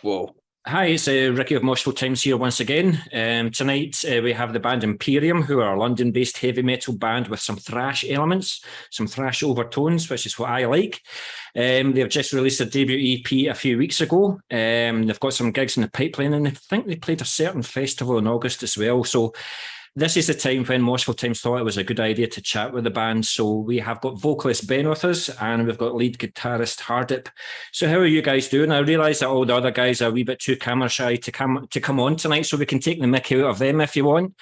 Whoa. Hi, it's Ricky of Moshville Times here once again. Tonight we have the band Imperium, who are a London-based heavy metal band with some thrash elements, some thrash overtones, which is what I like. They've just released a debut EP a few weeks ago. They've got some gigs in the pipeline, and I think they played a certain festival in August as well. So this is the time when Moshville Times thought it was a good idea to chat with the band. So we have got vocalist Ben with us, and we've got lead guitarist Hardip. So how are you guys doing? I realise that all the other guys are a wee bit too camera shy to come on tonight, so we can take the mick out of them if you want.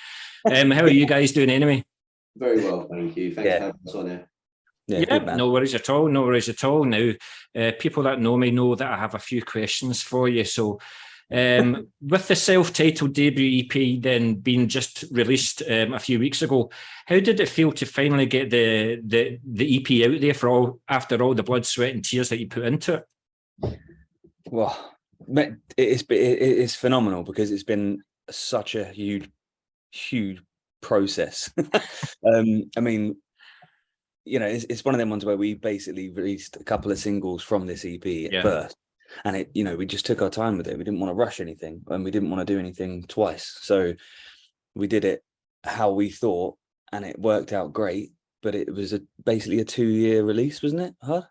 How are you guys doing anyway? Very well, thank you. Thanks for having us on here. Yeah, no worries at all. No worries at all. Now, people that know me know that I have a few questions for you. So with the self-titled debut EP then being just released a few weeks ago, how did it feel to finally get the EP out there after all the blood, sweat and tears that you put into it? Well, it's phenomenal because it's been such a huge process. I mean, you know, it's one of them ones where we basically released a couple of singles from this EP at first. And it, you know, we just took our time with it. We didn't want to rush anything, and we didn't want to do anything twice. So we did it how we thought, and it worked out great. But it was basically a 2-year release, wasn't it? Huh?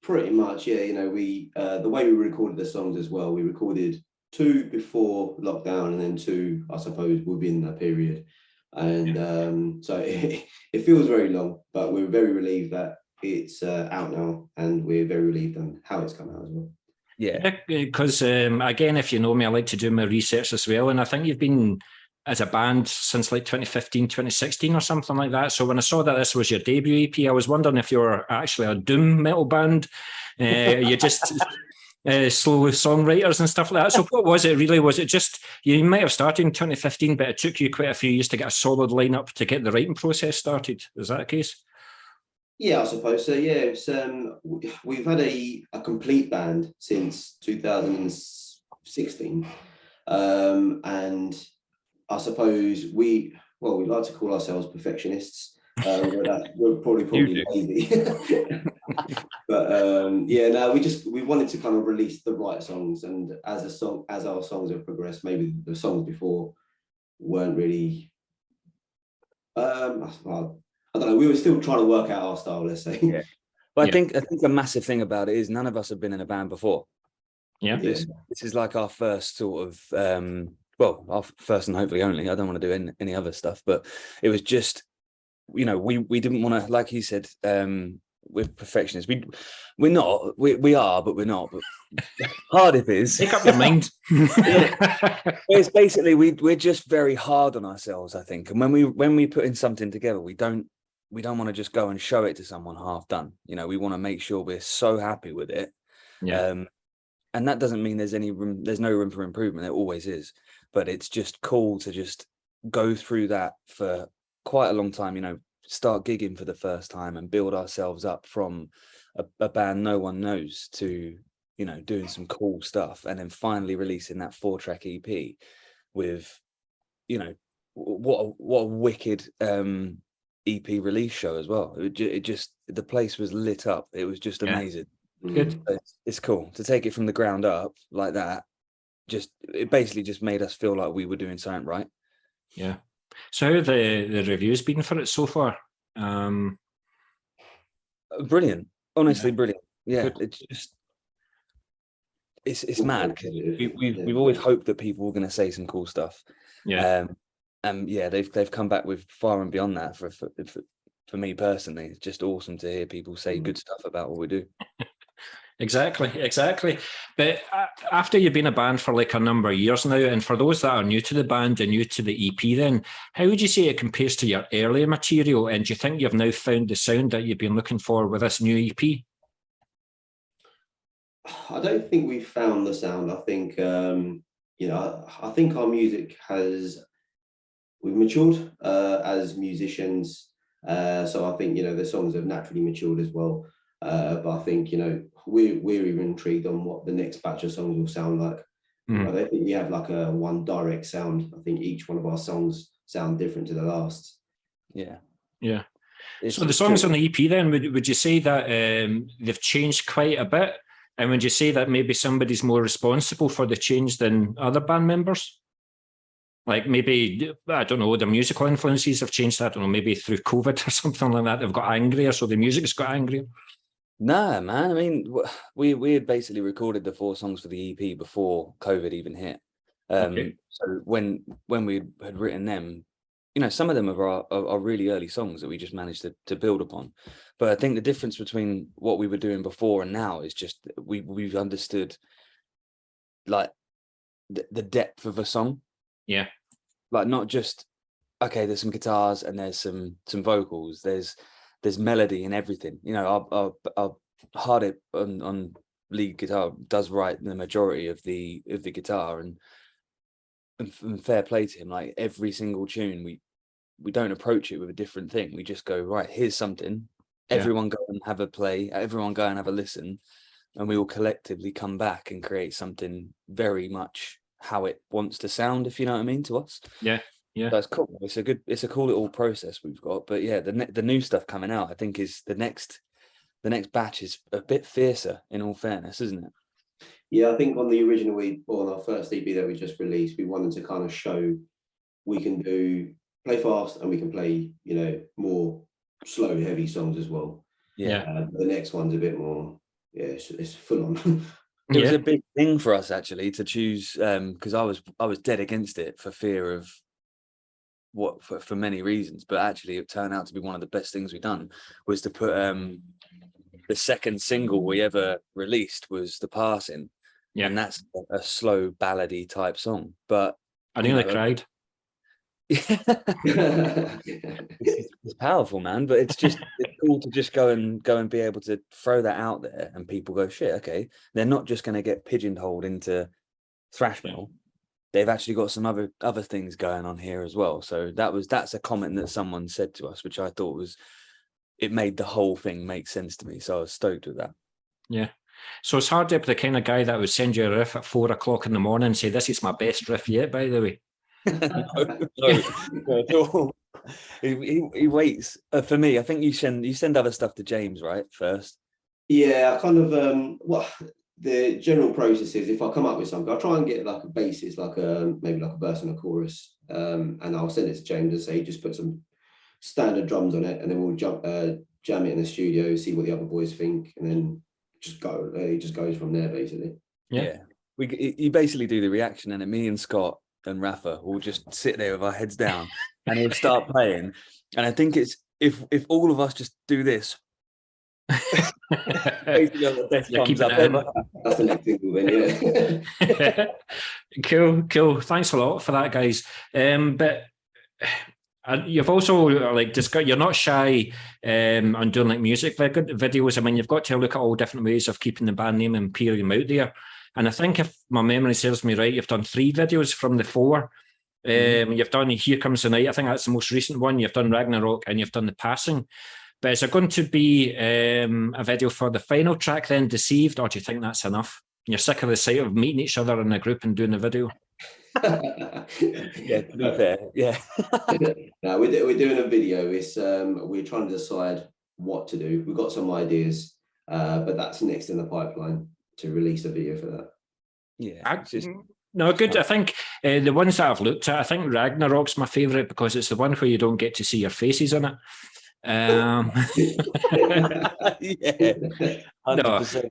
Pretty much, yeah. You know, we the way we recorded the songs as well. We recorded 2 before lockdown, and then 2, I suppose, within that period. And so it feels very long, but we're very relieved that it's out now, and we're very relieved on how it's come out as well. Yeah, because again, if you know me, I like to do my research as well, and I think you've been as a band since like 2015, 2016 or something like that. So when I saw that this was your debut EP, I was wondering if you're actually a doom metal band. You're just slow songwriters and stuff like that. So what was it really? Was it just, you might have started in 2015, but it took you quite a few years to get a solid lineup to get the writing process started? Is that the case? Yeah, I suppose so. Yeah, it's we've had a complete band since 2016, and I suppose we like to call ourselves perfectionists. We're probably lazy, but yeah, no, we wanted to kind of release the right songs, and as our songs have progressed, maybe the songs before weren't really. I don't know. We were still trying to work out our style, let's say. Yeah. But I think a massive thing about it is none of us have been in a band before. Yeah. This is like our first sort of our first and hopefully only. I don't want to do any other stuff, but it was just, you know, we didn't want to, like he said, we're perfectionists. We are, but we're not. But hard if it is. Make up your mind. It's basically we're just very hard on ourselves, I think. And when we put in something together, we don't want to just go and show it to someone half done. You know, we want to make sure we're so happy with it. Yeah. And that doesn't mean there's no room for improvement. There always is. But it's just cool to just go through that for quite a long time, you know, start gigging for the first time and build ourselves up from a band no one knows to, you know, doing some cool stuff, and then finally releasing that 4-track EP with, you know, what a wicked EP release show as well. It just, the place was lit up. It was just amazing. Good. It's cool to take it from the ground up like that. It basically just made us feel like we were doing something right. Yeah. So how have the reviews been for it so far? Brilliant. Honestly, brilliant. Yeah, good. It's just it's mad because we've always hoped that people were going to say some cool stuff. Yeah. And yeah, they've come back with far and beyond that. For me personally, it's just awesome to hear people say good stuff about what we do. Exactly. But after you've been a band for like a number of years now, and for those that are new to the band and new to the EP, then how would you say it compares to your earlier material? And do you think you've now found the sound that you've been looking for with this new EP? I don't think we've found the sound. I think you know, I think our music we've matured as musicians. So I think, you know, the songs have naturally matured as well. But I think, you know, we're even intrigued on what the next batch of songs will sound like. I don't think we have like a one direct sound. I think each one of our songs sound different to the last. Yeah. So the songs on the EP then, would you say that they've changed quite a bit And would you say that maybe somebody's more responsible for the change than other band members? Like maybe, I don't know, their musical influences have changed. I don't know, maybe through COVID or something like that. They've got angrier, so the music's got angrier. Nah, man. I mean, we had basically recorded the 4 songs for the EP before COVID even hit. Okay. So when we had written them, you know, some of them are really early songs that we just managed to build upon. But I think the difference between what we were doing before and now is just we've understood like the depth of a song. Yeah. Like not just, okay, there's some guitars and there's some vocals. There's melody and everything. You know, our Hard on lead guitar does write the majority of the guitar, and fair play to him. Like every single tune, we don't approach it with a different thing. We just go, right, here's something. Everyone go and have a play. Everyone go and have a listen, and we will collectively come back and create something very much how it wants to sound, if you know what I mean, to us. Yeah. Yeah. That's cool. It's a cool little process we've got. But yeah, the new stuff coming out, I think, is the next batch is a bit fiercer, in all fairness, isn't it? Yeah, I think on the original on our first EP that we just released, we wanted to kind of show we can play fast and we can play, you know, more slow, heavy songs as well. Yeah. The next one's a bit more, it's full on. It was a big thing for us actually to choose, because I was dead against it for fear of for many reasons, but actually it turned out to be one of the best things we've done, was to put the second single we ever released was The Passing. Yeah. And that's a slow ballady type song. But I nearly cried. It's powerful, man. But it's cool to just go and be able to throw that out there, and people go, shit, okay, they're not just going to get pigeonholed into thrash metal. They've actually got some other things going on here as well. So that's a comment that someone said to us, which I thought it made the whole thing make sense to me. So I was stoked with that. Yeah. So it's hard to be the kind of guy that would send you a riff at 4 o'clock in the morning and say, this is my best riff yet, by the way. No, at all. He waits. For me, I think you send other stuff to James, right? First. Yeah, I kind of the general process is, if I come up with something, I'll try and get like a basis, like maybe like a verse and a chorus, and I'll send it to James and say, just put some standard drums on it, and then we'll jam it in the studio, see what the other boys think, and then just go. It just goes from there, basically. Yeah. You basically do the reaction, and me and Scott and Rafa will just sit there with our heads down, and he'll start playing. And I think it's if all of us just do this. That's the next thing then, yeah. Cool. Thanks a lot for that, guys. But you've also you're not shy on doing like music videos. I mean, you've got to look at all different ways of keeping the band name Imperium out there. And I think, if my memory serves me right, you've done 3 videos from the 4. You've done Here Comes the Night. I think that's the most recent one. You've done Ragnarok, and you've done The Passing. But is there going to be a video for the final track then, Deceived, or do you think that's enough? You're sick of the sight of meeting each other in a group and doing a video? Yeah, to be fair, yeah. No, we're doing a video. It's we're trying to decide what to do. We've got some ideas, but that's next in the pipeline, to release a video for that. Yeah. No, good. I think the ones that I've looked at, I think Ragnarok's my favourite, because it's the one where you don't get to see your faces in it. Yeah, 100%.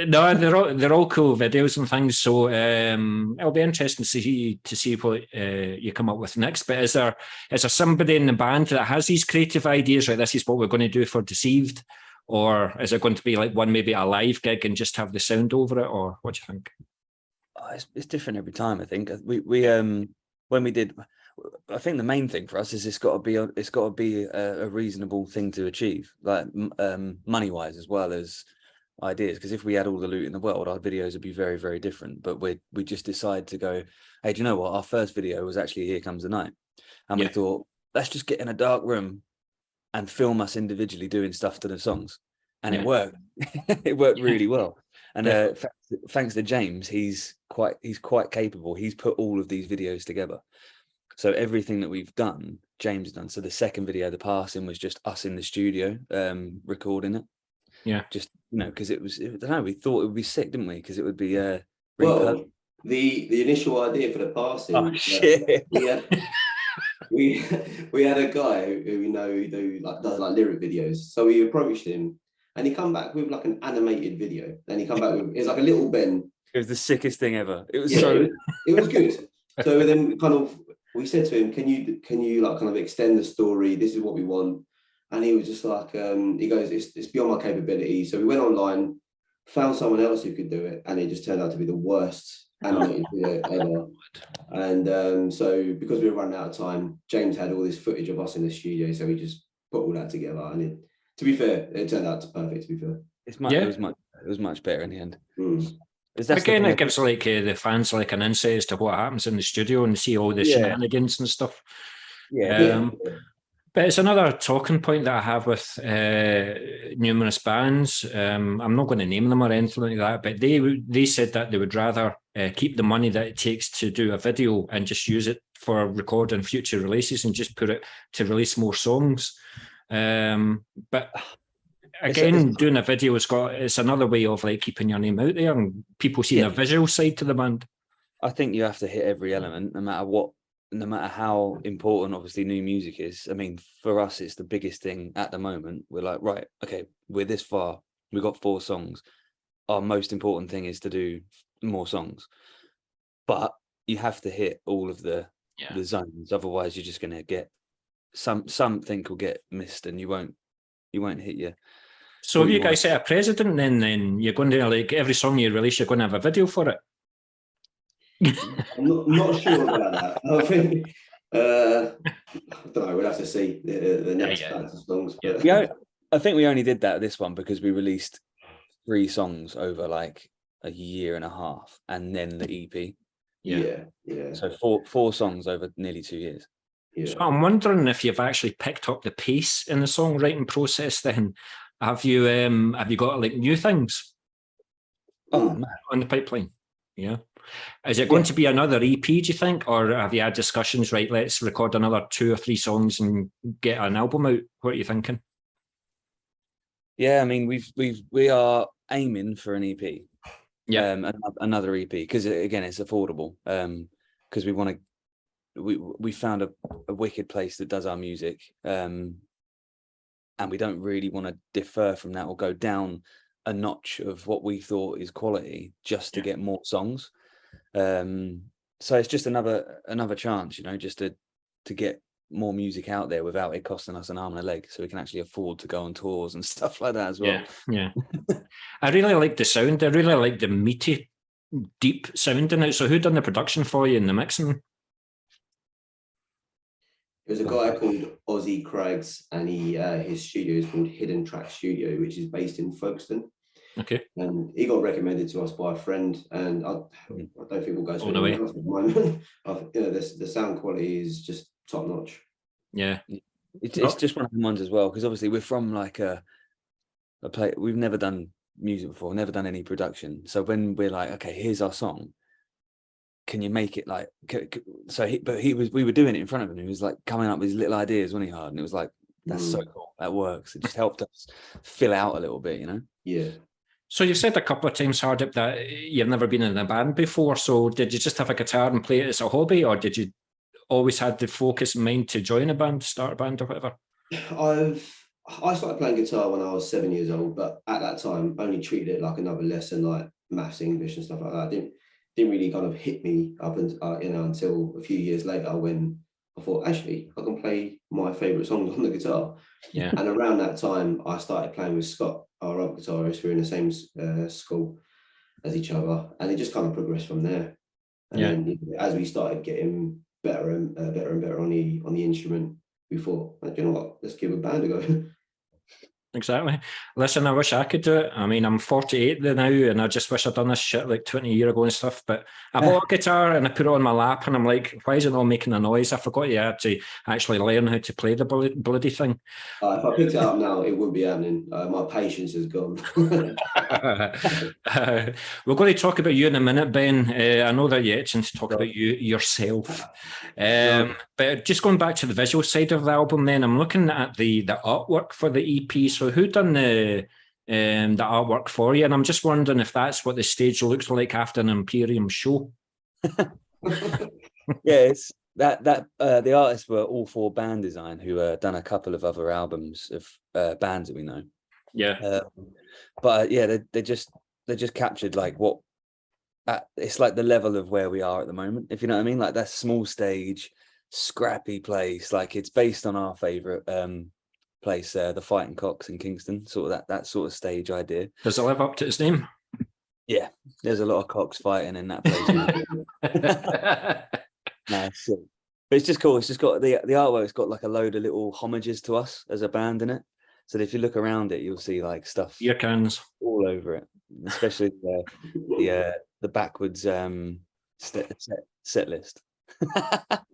No, they're all cool videos and things. So it'll be interesting to see what you come up with next. But is there somebody in the band that has these creative ideas? Right, this is what we're going to do for Deceived, or is it going to be like maybe a live gig and just have the sound over it, or what do you think? It's different every time. I think we when we did. I think the main thing for us is it's got to be a reasonable thing to achieve, like money wise as well as ideas. Because if we had all the loot in the world, our videos would be very, very different. But we just decided to go, hey, do you know what? Our first video was actually Here Comes the Night, and we thought, let's just get in a dark room and film us individually doing stuff to the songs, and it worked. It worked really well. And thanks to James, he's quite capable. He's put all of these videos together. So everything that we've done, James has done. So the second video, The Passing, was just us in the studio recording it. Yeah. Just, because I don't know, we thought it would be sick, didn't we? Because it would be well, the initial idea for the passing. Oh shit! We had a guy who we know who does lyric videos. So we approached him, and he come back with like an animated video. And he come back with it's like a little Ben. It was the sickest thing ever. It was it was good. So then we said to him, can you like kind of extend the story? This is what we want. And he was just like, he goes, it's beyond my capability. So we went online, found someone else who could do it, and it just turned out to be the worst animated video ever. And so because we were running out of time, James had all this footage of us in the studio, so we just put all that together. And to be fair, it turned out perfect. To be fair, it was much better in the end. Again, it gives the fans like an insight as to what happens in the studio and see all the shenanigans and stuff. But it's another talking point that I have with numerous bands. I'm not going to name them or anything like that, but they said that they would rather keep the money that it takes to do a video and just use it for recording future releases and just put it to release more songs. But again, doing a video it's another way of like keeping your name out there and people seeing a visual side to the band. I think you have to hit every element, no matter how important obviously new music is. I mean, for us, it's the biggest thing at the moment. We're like, right, okay, we're this far. We've got 4 songs. Our most important thing is to do more songs. But you have to hit all of the zones. Otherwise, you're just going to get something will get missed and you won't hit you. So if you guys set a precedent, then you're going to, like, every song you release, you're going to have a video for it. I'm not sure about that. I think I don't know. We'll have to see the next batch of songs. But... I think we only did this one because we released 3 songs over like a year and a half, and then the EP. Yeah. So 4 songs over nearly 2 years. Yeah. So I'm wondering if you've actually picked up the pace in the songwriting process. Then have you got like new things on the pipeline? Yeah. Is it going to be another EP, do you think? Or have you had discussions, right, let's record another 2 or 3 songs and get an album out? What are you thinking? Yeah, I mean, we are aiming for an EP. Yeah. Another EP, because again, it's affordable. Because we found a wicked place that does our music. And we don't really want to defer from that or go down a notch of what we thought is quality just to get more songs. So it's just another chance, just to get more music out there without it costing us an arm and a leg, so we can actually afford to go on tours and stuff like that as well. Yeah. I really like the sound. I really like the meaty, deep sound in it. So who done the production for you in the mixing? There's a guy called Ozzy Craggs, and his studio is called Hidden Track Studio, which is based in Folkestone. Okay. And he got recommended to us by a friend, and I don't think we'll go all the way. At the moment. The sound quality is just top notch. Yeah, it's just one of the ones as well, because obviously we're from like a play. We've never done music before, never done any production. So when we're like, okay, here's our song, can you make it like? We were doing it in front of him. He was like coming up with his little ideas, wasn't he, hard? And it was like, that's so cool. That works. It just helped us fill out a little bit, Yeah. So you've said a couple of times, Hardip, that you've never been in a band before. So did you just have a guitar and play it as a hobby, or did you always had the focus in mind to join a band, start a band or whatever? I started playing guitar when I was 7 years old, but at that time only treated it like another lesson, like maths, English and stuff like that. It didn't really kind of hit me up until a few years later, when I thought, actually, I can play my favourite songs on the guitar. Yeah. And around that time, I started playing with Scott, our other guitarist. We were in the same school as each other, and it just kind of progressed from there. And then as we started getting better and better on the instrument, we thought, you know what, let's give a band a go. Exactly. Listen, I wish I could do it. I mean, I'm 48 now, and I just wish I'd done this shit like 20 years ago and stuff. But I bought a guitar and I put it on my lap, and I'm like, why is it not making a noise? I forgot you had to actually learn how to play the bloody thing. If I picked it up now, it wouldn't be happening. My patience is gone. We're going to talk about you in a minute, Ben. I know that you're itching to talk about you yourself. But just going back to the visual side of the album, then I'm looking at the artwork for the EP. So who done the the artwork for you, and I'm just wondering if that's what the stage looks like after an Imperium show. Yeah, it's that the artists were all for Band Design, who done a couple of other albums of bands that we know. Yeah. But yeah, they just captured like what it's like the level of where we are at the moment, if you know what I mean. Like that small stage, scrappy place. Like it's based on our favorite place, the Fighting Cocks in Kingston. Sort of that sort of stage idea. Does it live up to its name? Yeah, there's a lot of cocks fighting in that place. No, it's sick. But it's just cool. It's just got the artwork's got like a load of little homages to us as a band in it. So if you look around it, you'll see like stuff Beer cans all over it, especially the backwards set list.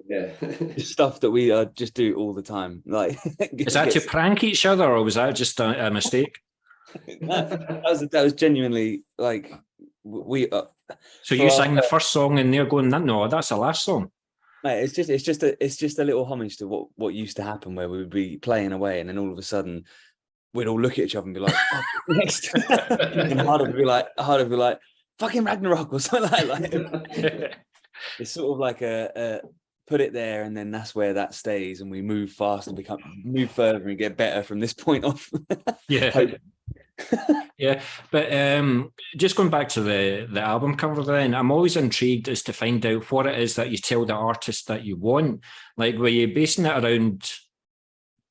Yeah. Stuff that we just do all the time. Like, is that to prank each other, or was that just a mistake? that was genuinely like we. So you sang the first song and they're going, no, that's the last song. Mate, it's just a little homage to what used to happen, where we would be playing away and then all of a sudden we'd all look at each other and be like, fuck, next. And harder to be like, fucking Ragnarok or something like that. It's sort of like a put it there, and then that's where that stays, and we move fast and move further and get better from this point off. Yeah. Yeah, but just going back to the album cover then, I'm always intrigued as to find out what it is that you tell the artist that you want. Like, were you basing it around,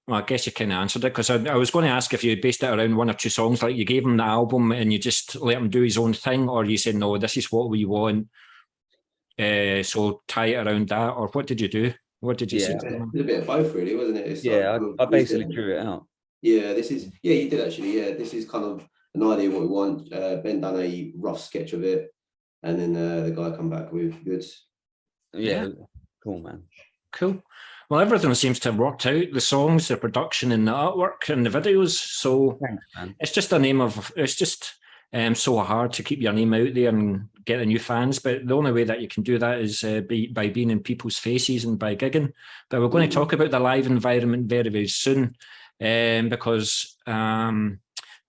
well, I guess you kind of answered it, because I was going to ask if you based it around one or two songs, like you gave him the album and you just let him do his own thing, or you said, no, this is what we want, so tie it around that, or what did you do? What did you say? It's a bit of both, really, wasn't it? It's yeah, I basically drew it out. Yeah, you did actually. Yeah, this is kind of an idea of what we want. Ben done a rough sketch of it, and then the guy come back with goods. Yeah, cool, man. Cool. Well, everything seems to have worked out. The songs, the production, and the artwork, and the videos. So thanks, man. It's just it's just so hard to keep your name out there and get the new fans. But the only way that you can do that is by being in people's faces and by gigging. But we're going to talk about the live environment very, very soon. Because Ben,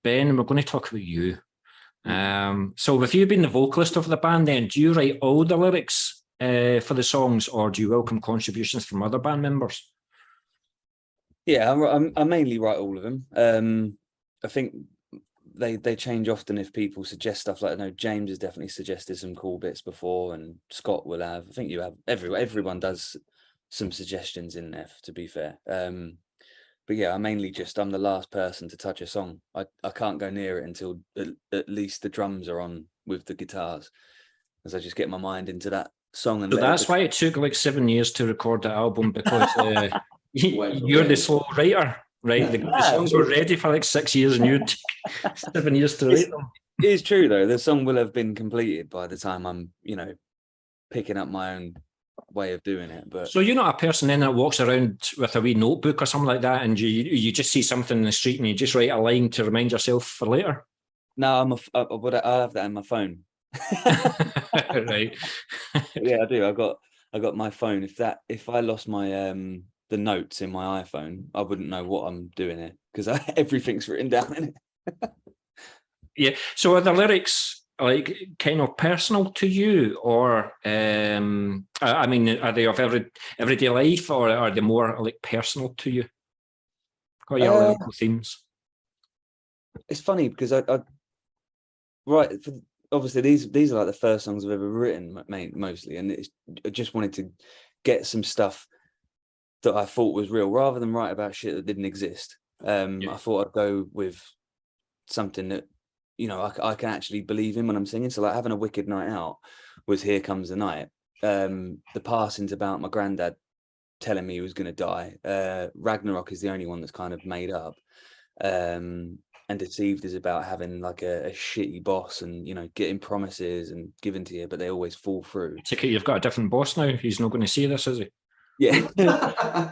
we're going to talk about you. So with you being the vocalist of the band, then do you write all the lyrics for the songs, or do you welcome contributions from other band members? Yeah, I mainly write all of them. I think they change often if people suggest stuff. Like, I know James has definitely suggested some cool bits before, and Scott will have. I think you have. Everyone does some suggestions in there, to be fair. But yeah, I'm the last person to touch a song. I can't go near it until at least the drums are on with the guitars, as I just get my mind into that song. And so that's why it took like 7 years to record the album, because you're the slow writer, right? The songs were ready for like 6 years and you took 7 years to write them. It is true though. The song will have been completed by the time I'm, picking up my own way of doing it. But so you're not a person then that walks around with a wee notebook or something like that, and you just see something in the street and you just write a line to remind yourself for later? No, I have that in my phone. Right. Yeah, I do. I got my phone. If I lost my the notes in my iPhone, I wouldn't know what I'm doing here, because everything's written down in it. Yeah. So are the lyrics like kind of personal to you, or I mean, are they of everyday life, or are they more like personal to you? What are your lyrical themes? It's funny because I obviously these are like the first songs I've ever written, mostly, and I just wanted to get some stuff that I thought was real, rather than write about shit that didn't exist. I thought I'd go with something that I can actually believe in when I'm singing. So like having a wicked night out was Here Comes the Night. The passing's about my granddad telling me he was going to die. Ragnarok is the only one that's kind of made up. And Deceived is about having like a shitty boss and getting promises and given to you, but they always fall through. Take it you've got a different boss now. He's not going to see this, is he? Yeah.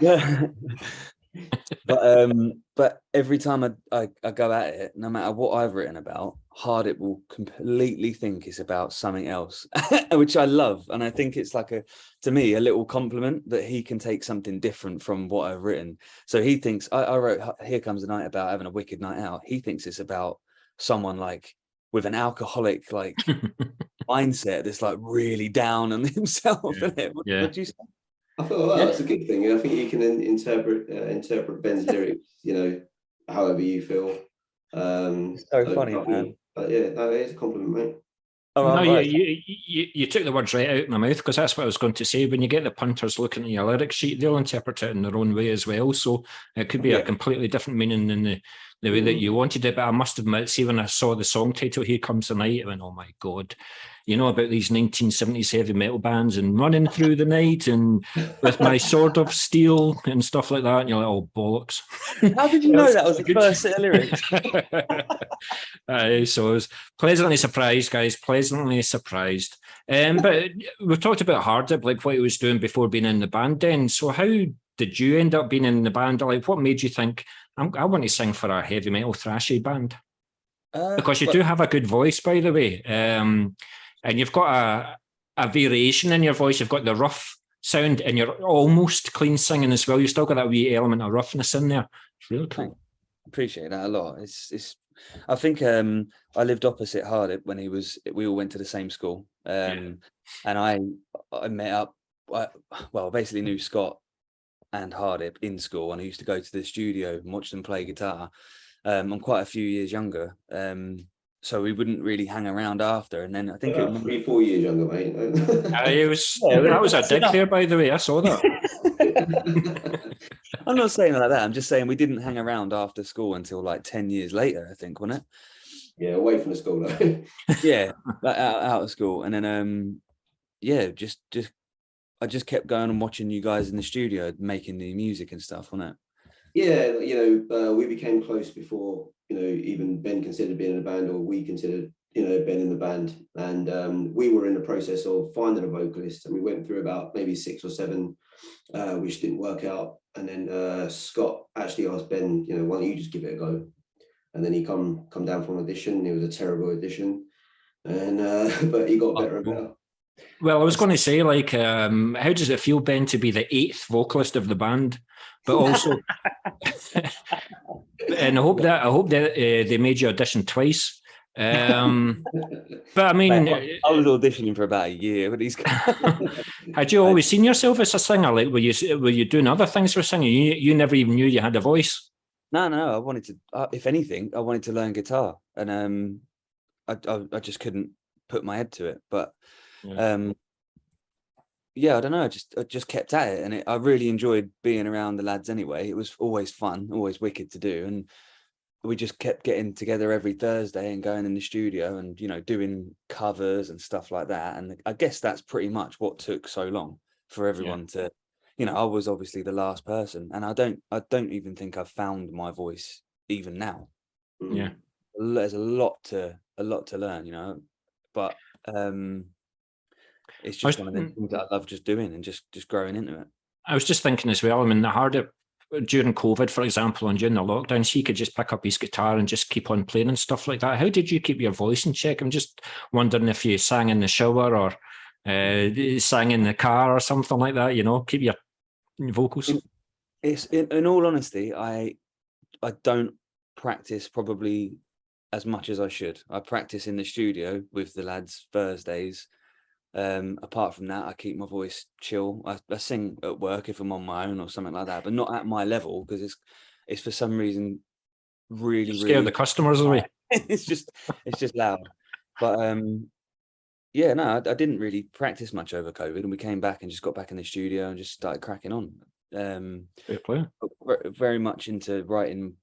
Yeah. But every time I go at it, no matter what I've written about, Hardit will completely think it's about something else, which I love. And I think it's like to me, a little compliment that he can take something different from what I've written. So he thinks I wrote Here Comes the Night about having a wicked night out. He thinks it's about someone like with an alcoholic like mindset that's like really down on himself. What do you say? I feel that's a good thing. I think you can interpret Ben's lyrics, however you feel. It's so funny, man. But yeah, no, it is a compliment, mate. No, you took the words right out of my mouth, because that's what I was going to say. When you get the punters looking at your lyric sheet, they'll interpret it in their own way as well. So it could be a completely different meaning than the way that you wanted it. But I must admit, see, when I saw the song title, Here Comes the Night, I went, oh my God. You know about these 1970s heavy metal bands and running through the night and with my sword of steel and stuff like that. And you're like, oh, bollocks. How did you know that was the first set of lyrics? So I was pleasantly surprised, guys, pleasantly surprised. But we've talked about Hardip, like what he was doing before being in the band then. So how did you end up being in the band? Like, what made you think, I want to sing for a heavy metal thrashy band? Because you do have a good voice, by the way. And you've got a variation in your voice. You've got the rough sound and you're almost clean singing as well. You still got that wee element of roughness in there. It's really cool. Appreciate that a lot. I think I lived opposite Hardip when we all went to the same school. And I met up, basically knew Scott and Hardip in school, and I used to go to the studio and watch them play guitar. I'm quite a few years younger. So we wouldn't really hang around after. And then I think it was 3-4 years younger, mate. That was a dig there, by the way. I saw that. I'm not saying like that. I'm just saying we didn't hang around after school until like 10 years later, I think, wasn't it? Yeah, away from the school though. Yeah, out of school. And then I just kept going and watching you guys in the studio making the music and stuff, wasn't it? Yeah, we became close before, even Ben considered being in a band, or we considered, Ben in the band. And we were in the process of finding a vocalist, and we went through about maybe 6 or 7, which didn't work out. And then Scott actually asked Ben, why don't you just give it a go? And then he come down for an audition. It was a terrible audition, and but he got better and better. Well, I was going to say, like, how does it feel, Ben, to be the 8th vocalist of the band, but also, and I hope that they made you audition twice. But I mean, I was auditioning for about a year, but he's. Had you always seen yourself as a singer? Like, were you doing other things for singing? You never even knew you had a voice. No. I wanted to. If anything, I wanted to learn guitar, and I just couldn't put my head to it. But I don't know. I just kept at it, and I really enjoyed being around the lads anyway. It was always fun, always wicked to do, and we just kept getting together every Thursday and going in the studio and doing covers and stuff like that. And I guess that's pretty much what took so long for everyone to, I was obviously the last person, and I don't even think I've found my voice even now. Yeah, there's a lot to learn, but it's just one of the things that I love just doing and just growing into it. I was just thinking as well, I mean, the harder during COVID, for example, and during the lockdowns, he could just pick up his guitar and just keep on playing and stuff like that. How did you keep your voice in check? I'm just wondering if you sang in the shower or sang in the car or something like that, keep your vocals. In all honesty, I don't practice probably as much as I should. I practice in the studio with the lads Thursdays. Apart from that, I keep my voice chill. I sing at work if I'm on my own or something like that, but not at my level, because it's for some reason really scare the customers away. it's just loud. But I didn't really practice much over COVID, and we came back and just got back in the studio and just started cracking on. Very much into writing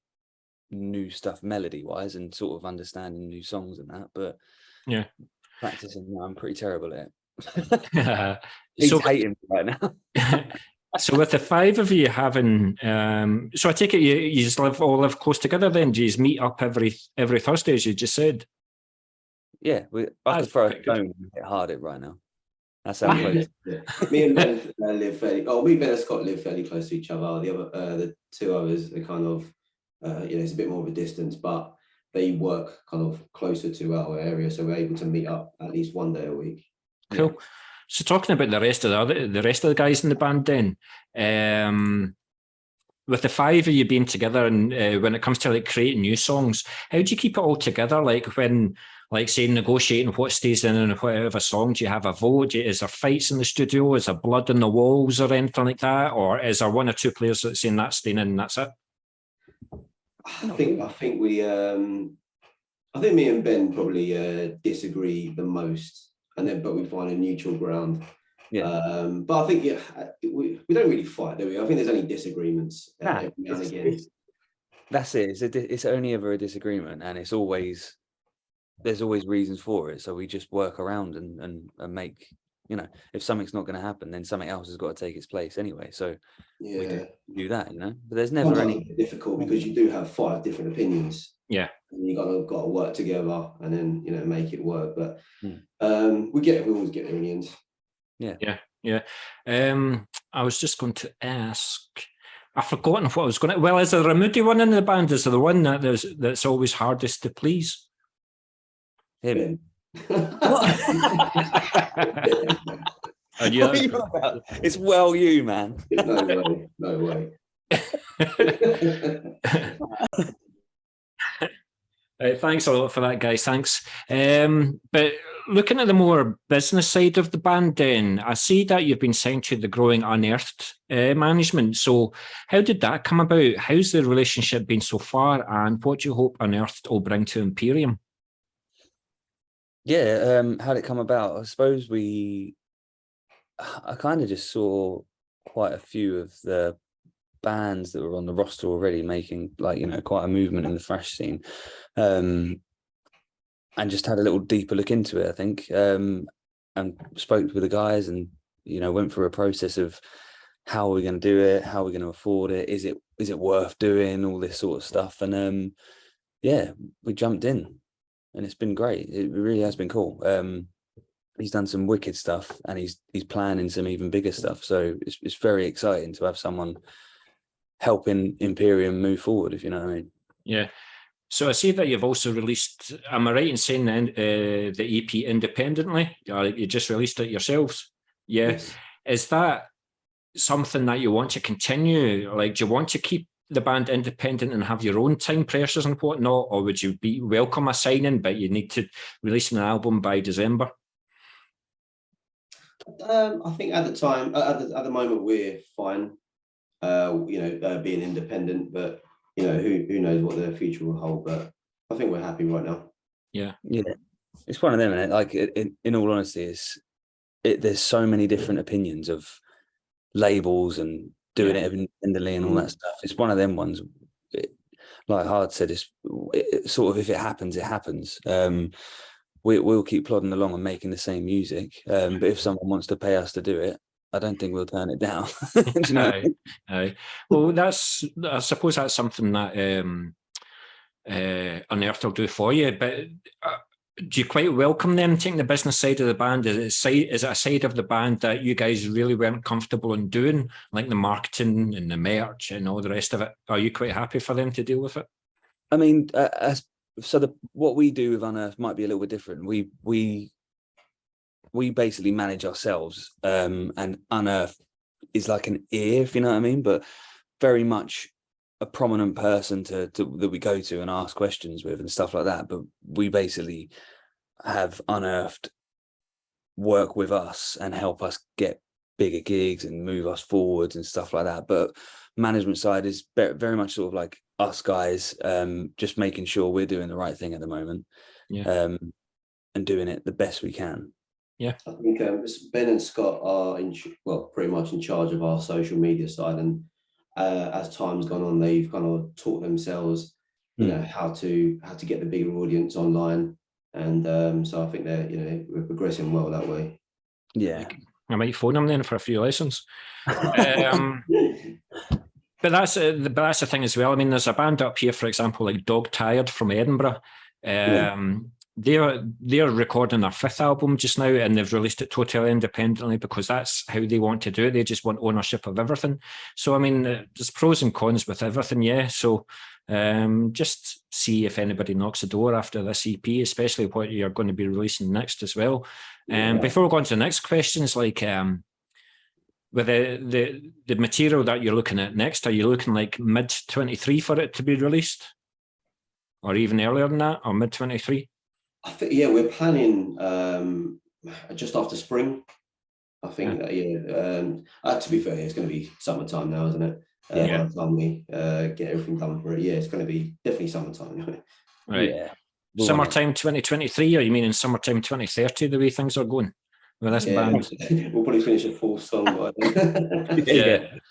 new stuff melody wise and sort of understanding new songs and that, but practicing, I'm pretty terrible at it. He's hating right now. So with the 5 of you having, so I take it you just all live close together then? Do you meet up every Thursday, as you just said? Yeah, I could throw a stone and hit hard it right now. That's how close. Me and Ben live fairly. Me, Ben, and Scott live fairly close to each other. The 2 others are kind of, it's a bit more of a distance, but they work kind of closer to our area, so we're able to meet up at least one day a week. Cool. So talking about the rest of the guys in the band, then, with the five of you being together, and when it comes to like creating new songs, how do you keep it all together? Like when, like say, negotiating what stays in and whatever song, do you have a vote? Is there fights in the studio? Is there blood on the walls or anything like that? Or is there one or two players that's saying that's staying in and that's it? I think we I think me and Ben probably disagree the most, but we find a neutral ground. Yeah. But I think we don't really fight, do we? I think there's only disagreements every now and again. That's it. It's only ever a disagreement, and there's always reasons for it. So we just work around and make, you know, if something's not going to happen, then something else has got to take its place anyway. So we do that, you know. But there's never any difficult because you do have 5 different opinions. Yeah. And you got to work together and then, you know, make it work. But we always get there in the end. Yeah. I was just going to ask, I've forgotten what I was going to. Well, is there a moody one in the band? Is there the one that's always hardest to please? Him. And what are you about? It's well, you man. No way. Thanks a lot for that, guys. Thanks. But looking at the more business side of the band, then I see that you've been signed to the growing Unearthed management. So, how did that come about? How's the relationship been so far, and what do you hope Unearthed will bring to Imperium? Yeah, how'd it come about? I suppose I kind of just saw quite a few of the bands that were on the roster already making, like, you know, quite a movement in the thrash scene, and just had a little deeper look into it, I think, and spoke with the guys, and, you know, went through a process of how we're going to do it, how we're going to afford it, is it worth doing, all this sort of stuff. And yeah, we jumped in, and it's been great. It really has been cool. He's done some wicked stuff, and he's planning some even bigger stuff, so it's very exciting to have someone helping Imperium move forward, if you know what I mean. Yeah. So I see that you've also released, am I right in saying the EP independently? You just released it yourselves? Yeah. Yes. Is that something that you want to continue? Like, do you want to keep the band independent and have your own time pressures and whatnot? Or would you welcome a signing, but you need to release an album by December? I think at the time, at the moment, we're fine. Being independent, but you know, who knows what the future will hold. But I think we're happy right now. Yeah, it's one of them, and like, in all honesty, there's so many different opinions of labels and doing it independently and all that stuff. It's one of them ones. Like Hard said, it's sort of, if it happens, it happens. We'll keep plodding along and making the same music. But if someone wants to pay us to do it, I don't think we'll turn it down. Do you know? Aye. Well, I suppose that's something that Unearthed will do for you. But do you quite welcome them taking the business side of the band? Is it a side of the band that you guys really weren't comfortable in doing, like the marketing and the merch and all the rest of it? Are you quite happy for them to deal with it? I mean, what we do with Unearthed might be a little bit different. We basically manage ourselves, and Unearthed is like an ear, if you know what I mean, but very much a prominent person that we go to and ask questions with and stuff like that. But we basically have Unearthed work with us and help us get bigger gigs and move us forwards and stuff like that. But management side is very much sort of like us guys, just making sure we're doing the right thing at the moment, and doing it the best we can. Yeah, I think Ben and Scott are pretty much in charge of our social media side, and as time's gone on, they've kind of taught themselves, you know, how to get the bigger audience online, and so I think we're progressing well that way. Yeah, I might phone them then for a few lessons. But that's the thing as well. I mean, there's a band up here, for example, like Dog Tired from Edinburgh. They're recording their 5th album just now, and they've released it totally independently because that's how they want to do it. They just want ownership of everything. So I mean, there's pros and cons with everything, yeah. So just see if anybody knocks the door after this EP, especially what you're going to be releasing next as well. Before we go on to the next questions, like with the material that you're looking at next, are you looking like mid 23 for it to be released, or even earlier than that, or mid 23? I think, yeah, we're planning just after spring. I think that, to be fair, it's going to be summertime now, isn't it? By the time we get everything done for it, it's going to be definitely summertime. Right. Yeah. Summertime 2023, or you mean in summertime 2030, the way things are going with this band? We'll probably finish a full song by then.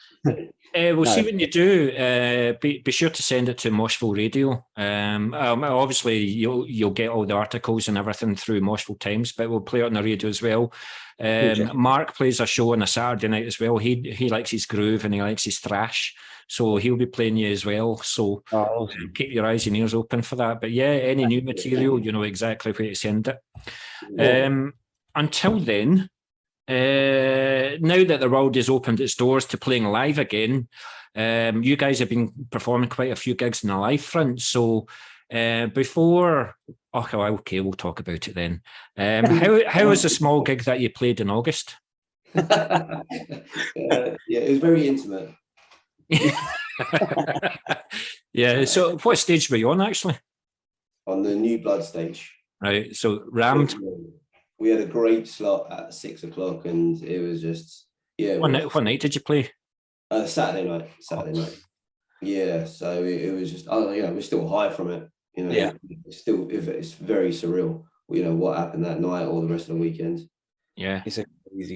We'll see when you do. Be sure to send it to Moshville Radio. Obviously, you'll get all the articles and everything through Moshville Times, but we'll play it on the radio as well. Mark plays a show on a Saturday night as well. He likes his groove and he likes his thrash, so he'll be playing you as well. So keep your eyes and ears open for that. But any new material, you know exactly where to send it. Until then. Now that the world has opened its doors to playing live again, you guys have been performing quite a few gigs in the live front. So before, we'll talk about it then. How was the small gig that you played in August? It was very intimate. So what stage were you on actually? On the New Blood stage. Right, so rammed. We had a great slot at 6 o'clock, and it was just What night did you play? Saturday night. Yeah, so it was just we're still high from it. It's very surreal. What happened that night or the rest of the weekend. Yeah, it's a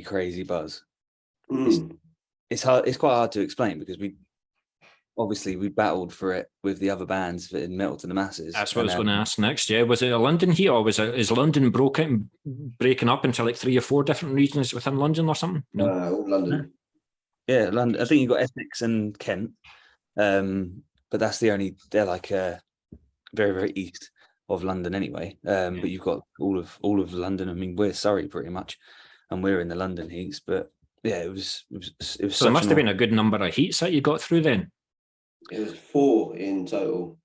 crazy buzz. It's hard. It's quite hard to explain because we battled for it with the other bands in Metal to the Masses. That's what I was going to ask next. Yeah, was it a London heat, or is London breaking up into like 3 or 4 different regions within London or something? No, all London. Yeah, London. I think you've got Essex and Kent, but that's the only. They're like very, very east of London anyway. But you've got all of London. I mean, we're Surrey pretty much, and we're in the London heats. But yeah, it was. So there must have been a good number of heats that you got through then. It was 4 in total.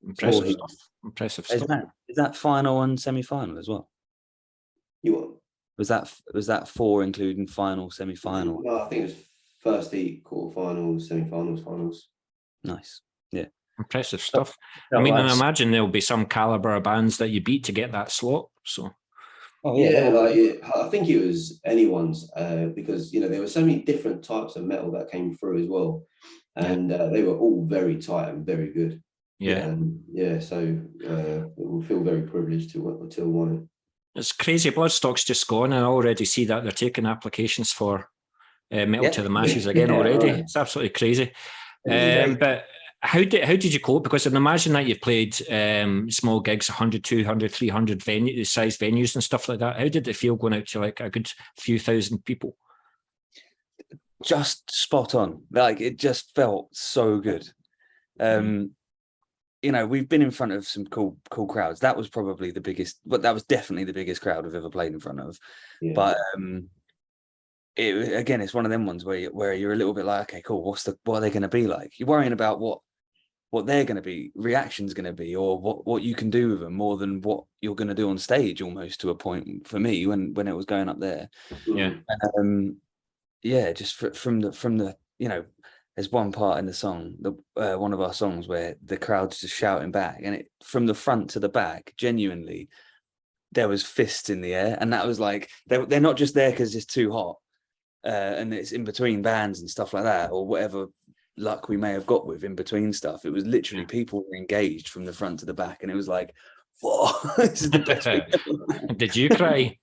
Impressive stuff. Is that final and semi-final as well? Was that 4 including final, semi-final? No, I think it was first heat, quarterfinals, semi-finals, finals. Nice. Yeah. Impressive stuff. I imagine there'll be some caliber of bands that you beat to get that slot. So. I think it was anyone's because there were so many different types of metal that came through as well, and they were all very tight and very good. So we feel very privileged to won it. It's crazy. Bloodstock's just gone, and I already see that they're taking applications for Metal to the Masses again already. Right. It's absolutely crazy. But how did you cope? Because I can imagine that you've played small gigs, 100, 200, 300 size venues and stuff like that. How did it feel going out to like a good few thousand people? Just spot on. Like, it just felt so good. We've been in front of some cool crowds. That was probably the biggest, but that was definitely the biggest crowd we've ever played in front of. Yeah. But it's one of them ones where you're a little bit like, okay, cool. What are they going to be like? You're worrying about what they're going to be, reaction's going to be, or what you can do with them more than what you're going to do on stage, almost to a point for me when it was going up there. Yeah. Just from the there's one part in the song, one of our songs, where the crowd's just shouting back, and it from the front to the back, genuinely, there was fists in the air, and that was like they're not just there because it's too hot, and it's in between bands and stuff like that, or whatever luck we may have got with in between stuff. It was literally people were engaged from the front to the back, and it was like, whoa, this is the best. Did you cry?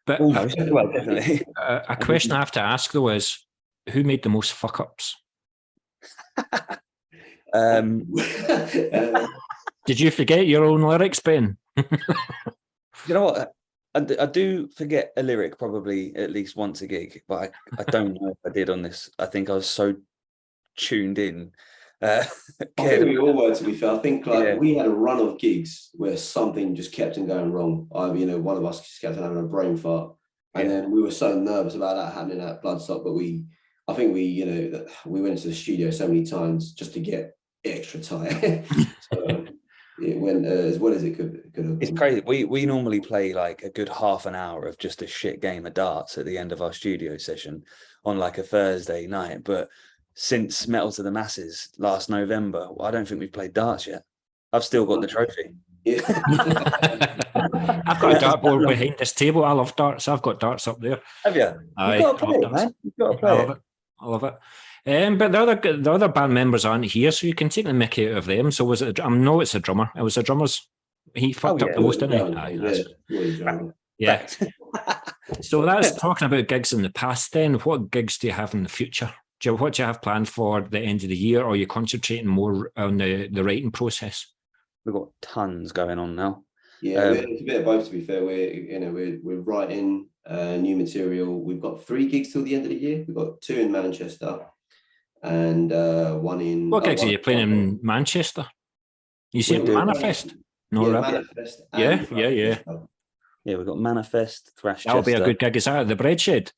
But almost, well, definitely. A question I have to ask though is, who made the most fuck ups? Did you forget your own lyrics, Ben? You know what? I do forget a lyric probably at least once a gig, but I don't know if I did on this. I think I was so tuned in. I think we all were, to be fair. I think we had a run of gigs where something just kept on going wrong. One of us just kept on having a brain fart, and then we were so nervous about that happening at Bloodstock, but I think we went into the studio so many times just to get extra tight. it went as well as it could have. It's crazy. We normally play like a good half an hour of just a shit game of darts at the end of our studio session on like a Thursday night. But since Metal to the Masses last November, I don't think we've played darts yet. I've still got the trophy. Yeah. I've got a dartboard behind this table. I love darts. I've got darts up there. Have you? You've got to play it, man. You've got to play it. I love it. But the other band members aren't here, so you can take the mickey out of them. So was it? I know it's a drummer. It was a drummer's. He fucked up the most, didn't he? Yeah. So that's talking about gigs in the past. Then, what gigs do you have in the future? What do you have planned for the end of the year? Or are you concentrating more on the writing process? We've got tons going on now. Yeah, it's a bit of both. To be fair, we're writing new material. We've got 3 gigs till the end of the year. We've got 2 in Manchester and 1 in. What gigs are you playing in Manchester? You see Manifest? No, Manifest. Yeah. Yeah, we've got Manifest, Thrash. That'll be a good gig. Is that at the Bread Shed?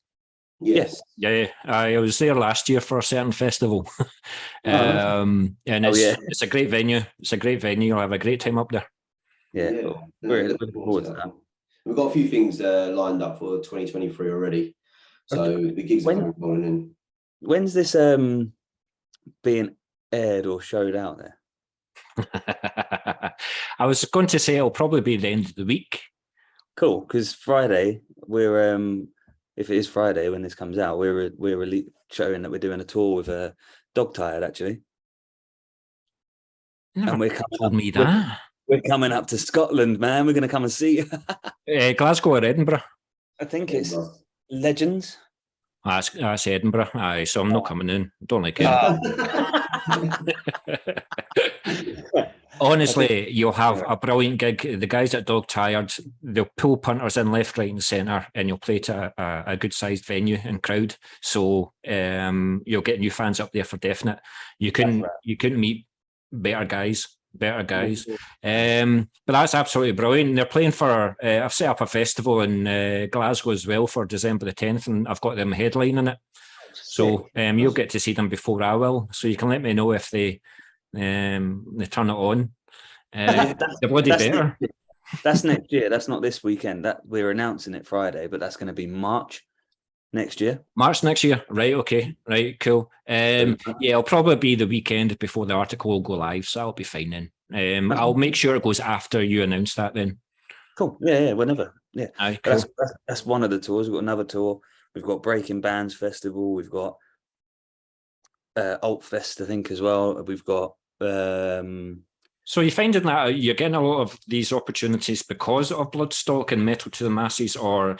Yes. Yeah. I was there last year for a certain festival. And it's a great venue. It's a great venue. You'll have a great time up there. Yeah. We're looking forward to that. We've got a few things lined up for 2023 already. So the gigs are rolling in. When's this being aired or showed out there? I was going to say it'll probably be the end of the week. Cool, because Friday we're if it is Friday when this comes out, we're showing that we're doing a tour with Dog Tired actually. And we're coming up to Scotland, man. We're going to come and see you. Glasgow or Edinburgh? I think it's Legends. That's Edinburgh. Aye, so I'm not coming in. Don't like it. Honestly, you'll have a brilliant gig. The guys at Dog Tired, they'll pull punters in left, right, and centre, and you'll play to a good-sized venue and crowd. So you'll get new fans up there for definite. You couldn't meet better guys. But that's absolutely brilliant. They're playing for. I've set up a festival in Glasgow as well for December the 10th, and I've got them headlining it. So you'll get to see them before I will. So you can let me know if they turn it on. They're bloody better. That's next year. That's not this weekend. That we're announcing it Friday, but that's going to be March next year. March next year, right? Okay, right, cool. Yeah, it'll probably be the weekend before the article will go live, so I'll be fine then. I'll make sure it goes after you announce that then. Cool. Yeah, whenever. Yeah. Aye, cool. That's one of the tours. We've got another tour. We've got Breaking Bands Festival. We've got Alt Fest, I think, as well. We've got. So you're finding that you're getting a lot of these opportunities because of Bloodstock and Metal to the Masses, or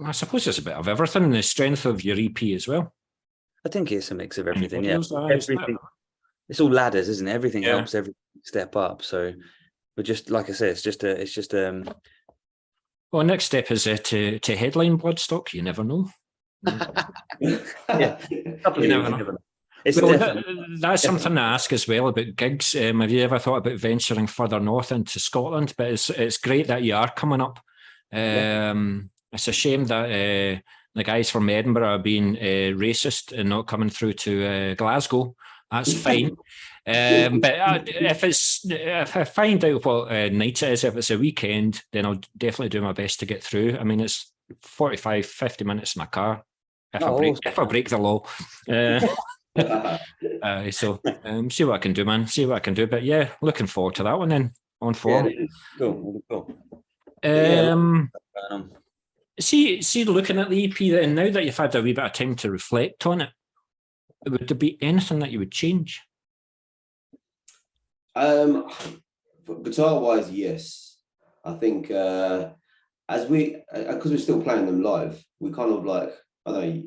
I suppose there's a bit of everything, and the strength of your EP as well. I think it's a mix of everything. Yeah, everything. It's all ladders, isn't it? Everything helps every step up. So we're just, like I said, it's just. Well, next step is to headline Bloodstock. You never know. Yeah, you never know. That's something to ask as well about gigs. Have you ever thought about venturing further north into Scotland? But it's great that you are coming up. It's a shame that the guys from Edinburgh are being racist and not coming through to Glasgow. That's fine. But if I find out what night it is, if it's a weekend, then I'll definitely do my best to get through. I mean, it's 45, 50 minutes in a car if I break the law. So see what I can do, man. See what I can do. But yeah, looking forward to that one then. On form. Yeah, cool. See, looking at the EP, and now that you've had a wee bit of time to reflect on it, would there be anything that you would change? Guitar-wise, yes. I think as because we're still playing them live, we kind of like, I don't know.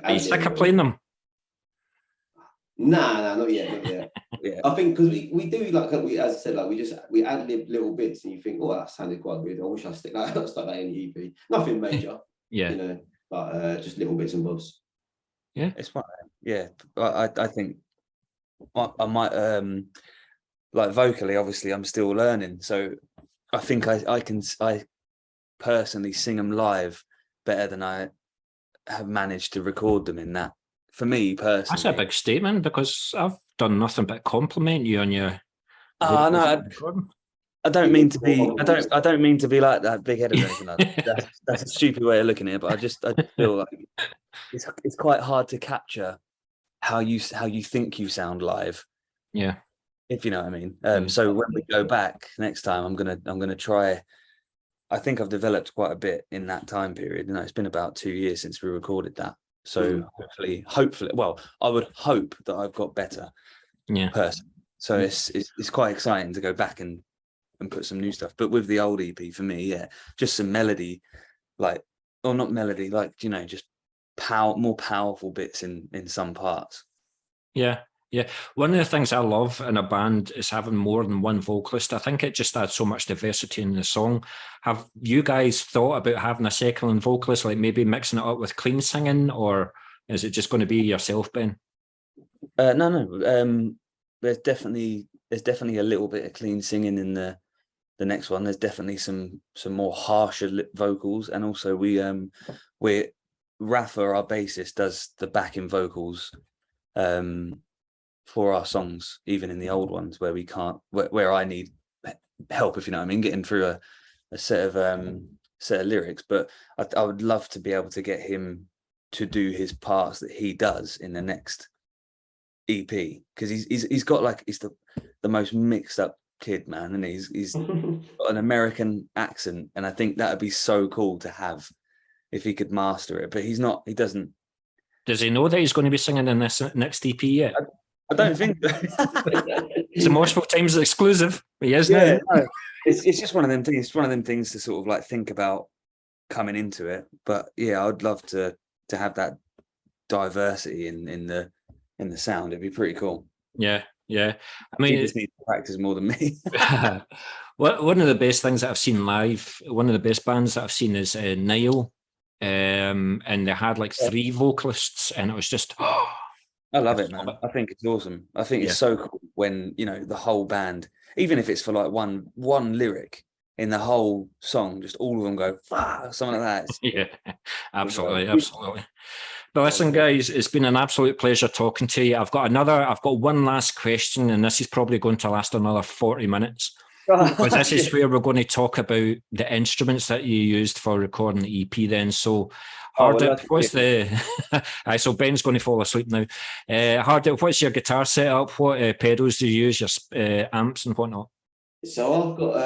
Are you sick of playing them? Nah, not yet. Yeah. I think because we do, like, as I said, like we add little bits, and you think, oh, that sounded quite good. I wish I stuck that in the EP. Nothing major, yeah, but just little bits and bobs. Yeah, it's fine. Yeah, I think I might like vocally. Obviously, I'm still learning, so I think I personally sing them live better than I have managed to record them in that. For me personally, that's a big statement, because I've done nothing but compliment you on your. No, I don't mean to be. I don't mean to be like that, big headed or anything like that. That's a stupid way of looking at it. But I just feel like it's quite hard to capture how you think you sound live. Yeah. If you know what I mean. So when we go back next time, I'm gonna try. I think I've developed quite a bit in that time period. You know, it's been about 2 years since we recorded that. So hopefully, well, I would hope that I've got better. Yeah. Person. So it's quite exciting to go back and put some new stuff. But with the old EP, for me, yeah, just some melody, like, or not melody, like, you know, just more powerful bits in some parts. Yeah. Yeah, one of the things I love in a band is having more than one vocalist. I think it just adds so much diversity in the song. Have you guys thought about having a second vocalist, like maybe mixing it up with clean singing, or is it just going to be yourself, Ben? No. There's definitely a little bit of clean singing in the next one. There's definitely some more harsher vocals, and also Rafa, our bassist, does the backing vocals for our songs, even in the old ones where we can't, where I need help, if you know what I mean, getting through a set of lyrics. But I would love to be able to get him to do his parts that he does in the next EP, because he's got like, he's the most mixed up kid, man, and he's got an American accent, and I think that would be so cool to have if he could master it. But he doesn't. Does he know that he's going to be singing in this next EP yet? I don't think so. It's a Moshville Times exclusive. He is now. No, it's just one of them things. It's one of them things to sort of like think about coming into it. But yeah, I'd love to have that diversity in the sound. It'd be pretty cool. Yeah. I mean, he just needs to practice more than me. One of the best things that I've seen live, one of the best bands that I've seen is Nile, and they had like 3 vocalists, and it was just. I love it, man. I think it's awesome. I think it's so cool when, you know, the whole band, even if it's for like one lyric in the whole song, just all of them go, something like that. Yeah, absolutely. But listen, guys, it's been an absolute pleasure talking to you. I've got one last question, and this is probably going to last another 40 minutes. Because this is where we're going to talk about the instruments that you used for recording the EP then. So, Hardip, what's so Ben's going to fall asleep now. Hardip, what's your guitar setup? What pedals do you use, your amps and whatnot? So I've got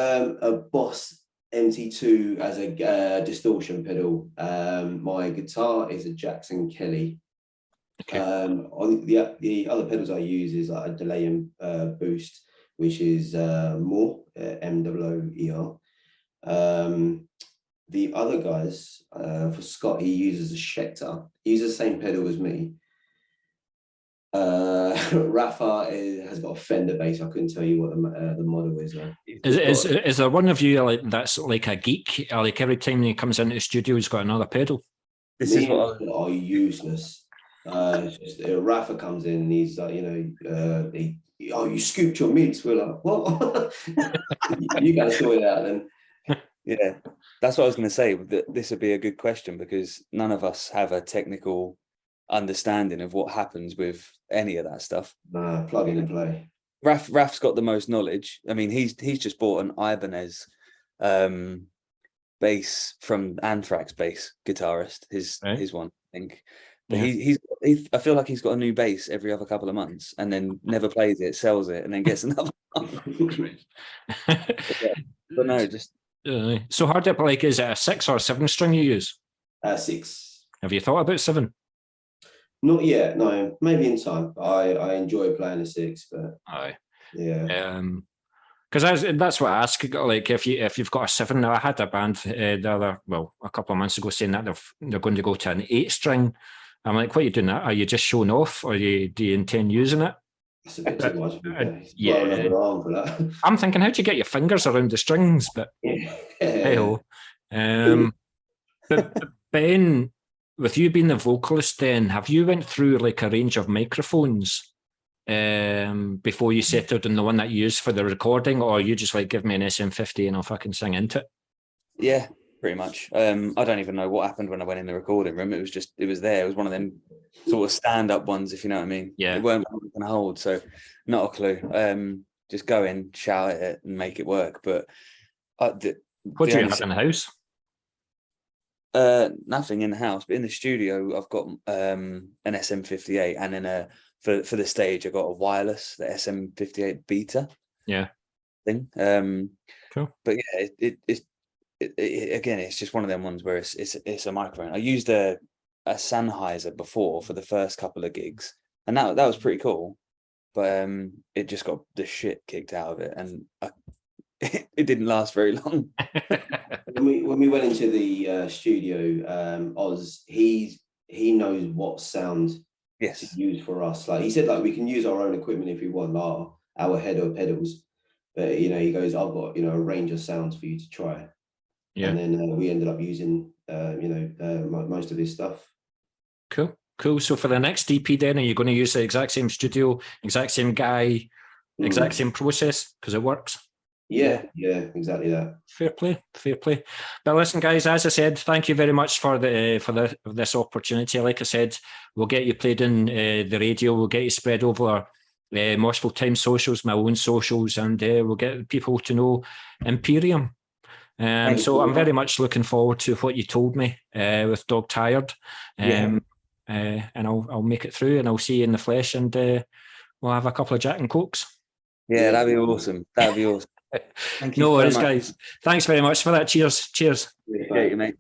a Boss MT2 as a distortion pedal. My guitar is a Jackson Kelly. Okay. On the other pedals I use is like a delay and boost, which is Moore, MOOER. The other guys, for Scott, he uses a Schecter. He uses the same pedal as me. Rafa has got a Fender bass. I couldn't tell you what the model is. Is there one of you that's like a geek? Like every time he comes into the studio, he's got another pedal? This is what are useless. Rafa comes in and he's like, you scooped your mix. We're like, what? You gotta sort it out then. Yeah, that's what I was going to say. This would be a good question because none of us have a technical understanding of what happens with any of that stuff. Plug in and play. Raf's got the most knowledge. I mean, he's just bought an Ibanez bass from Anthrax bass guitarist. His one, I think. But I feel like he's got a new bass every other couple of months, and then never plays it, sells it, and then gets another one. But no, just. So Hardip, like, is it a 6 or a 7 string you use? 6. Have you thought about 7? Not yet, no. Maybe in time. I enjoy playing a 6, but yeah. Because that's what I ask. Like, if you've got a 7, now I had a band a couple of months ago saying that they're going to go to an 8 string. I'm like, what are you doing? Are you just showing off, or do you intend using it? It's a bit too much. For that. I'm thinking, how'd you get your fingers around the strings? But hey-ho. But Ben, with you being the vocalist, then have you went through like a range of microphones before you settled on the one that you used for the recording, or you just like give me an SM50 and I'll fucking sing into it? Yeah, pretty much. I don't even know what happened when I went in the recording room. It was there. It was one of them sort of stand-up ones, if you know what I mean. Yeah. It weren't going to hold, so not a clue. just go in, shout at it, and make it work. But what do you have in the house? Nothing in the house, but in the studio, I've got an SM58, and then for the stage, I got a wireless, the SM58 beta. Yeah. Thing. Cool. But yeah, again, it's just one of them ones where it's a microphone. I used a Sennheiser before for the first couple of gigs, and that was pretty cool. But it just got the shit kicked out of it, and it didn't last very long. When we went into the studio, Oz, he knows what sound to use for us. Like he said, like we can use our own equipment if we want, our head or pedals. But you know, he goes, I've got a range of sounds for you to try. Yeah. And then we ended up using most of his stuff. Cool. So for the next EP, then, are you going to use the exact same studio, exact same guy, exact same process because it works? Yeah, exactly that. Fair play. But listen, guys, as I said, thank you very much for this opportunity. Like I said, we'll get you played in the radio. We'll get you spread over Moshville Times socials, my own socials, and we'll get people to know Imperium. So I'm very much looking forward to what you told me with Dog Tired. And I'll make it through, and I'll see you in the flesh, and we'll have a couple of Jack and Cokes. Yeah, that'd be awesome. Thank you. No worries, guys. Thanks very much for that. Cheers. Appreciate you, mate.